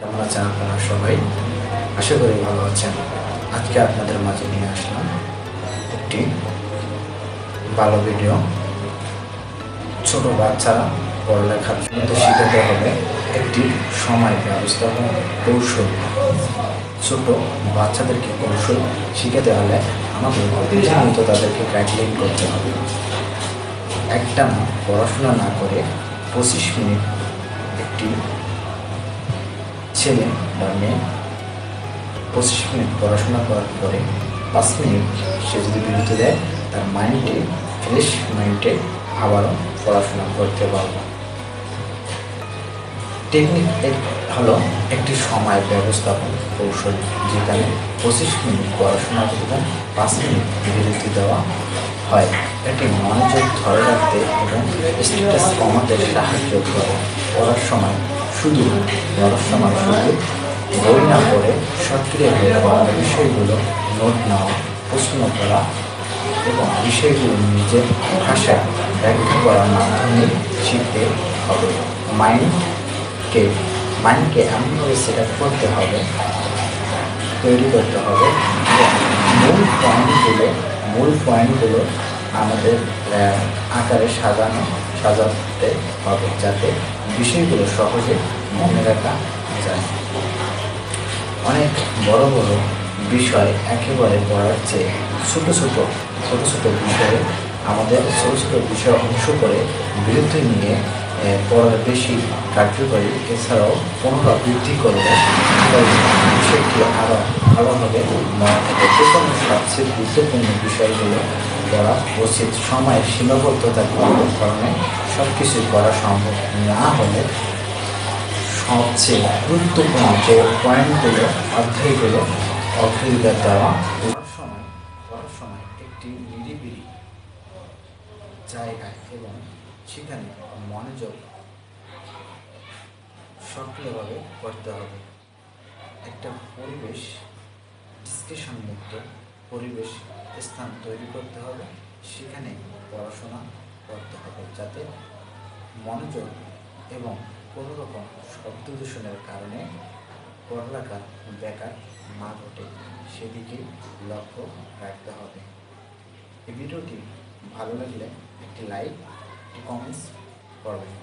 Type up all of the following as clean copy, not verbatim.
কেমন আছেন আপনারা সবাই? আশা করি ভালো আছেন। আজকে আপনাদের মাঝে নিয়ে আসলাম একটি ভালো ভিডিও। ছোট বাচ্চারা পড়ালেখার জন্য শিখাতে হবে একটি সময় ব্যবস্থাপনা কৌশল। ছোট বাচ্চাদেরকে কৌশল শিখাতে হলে আমাদের প্রতিনিয়ত তাদেরকে গাইডলাইন করতে হবে। একটানা পড়াশোনা না করে 25 মিনিট একটি ছেলে বা মেয়ে 25 মিনিট পড়াশোনা করার পরে 5 মিনিট সে যদি বিরতি দেয়, তার মাইন্ডে ফ্রেশ মাইন্ডে আবারও পড়াশোনা করতে পারবে। টেকনিক হলো একটি সময় ব্যবস্থাপন কৌশল, যেখানে 25 মিনিট পড়াশোনা করতে 5 মিনিট বিরতি দেওয়া হয়। এটি মনোযোগ ধরে রাখতে এবং স্ট্রেস কমাতে সাহায্য করে। পড়ার সময় শুধু বই না পড়ে সক্রিয়ভাবে পড়ার বিষয়গুলো নোট নেওয়া, প্রশ্ন করা এবং বিষয়গুলো নিজের ভাষায় ব্যাখ্যা করার মাধ্যমে শিখতে হবে। মাইন্ডকে এমনভাবে সেট আপ করতে হবে, তৈরি করতে হবে যে মূল পয়েন্টগুলো আমাদের আকারে সাজাতে হবে, যাতে বিষয়গুলো সহজে মনে রাখা যায়। অনেক বড় বড় বিষয় একেবারে পড়ার চেয়ে ছোট ছোট বিষয়ে বিষয় অংশ করে বিরতি নিয়ে পড়ার বেশি কার্যকরী। এছাড়াও পুনরাবৃত্তি করলে বিষয়টি আরও ভালোভাবে মনে থাকে। যে কোনো সবচেয়ে গুরুত্বপূর্ণ বিষয়গুলো পড়া উচিত। সময়ের সীমাবদ্ধতার কারণে সব কিছুই করা সম্ভব না হলে সবচেয়ে গুরুত্বপূর্ণ যে পয়েন্টগুলো, অধ্যায়গুলো অগ্রাধিকার দেওয়া। পড়ার সময় একটি নিরিবিলি জায়গায় এবং সেখানে মনোযোগ সক্রিয়ভাবে করতে হবে। একটা ডিসকাশন মুক্ত পরিবেশ স্থান তৈরি করতে হবে, সেখানে পড়াশোনা করতে হবে, যাতে মনোযোগ এবং কোনো রকম শব্দ দূষণের কারণে পড়ালেখার ব্যাঘাত না ঘটে, সেদিকে লক্ষ্য রাখতে হবে। এই ভিডিওটি ভালো লাগলে একটি লাইক, একটি কমেন্টস করবেন।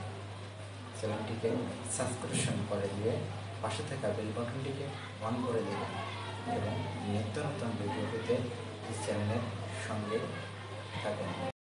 চ্যানেলটিকে সাবস্ক্রিপশন করে দিয়ে পাশে থাকা বেল বাটনটিকে অন করে দেবেন এবং নিত্য নতুন ভিডিও পেতে এই চ্যানেলের সঙ্গে থাকুন।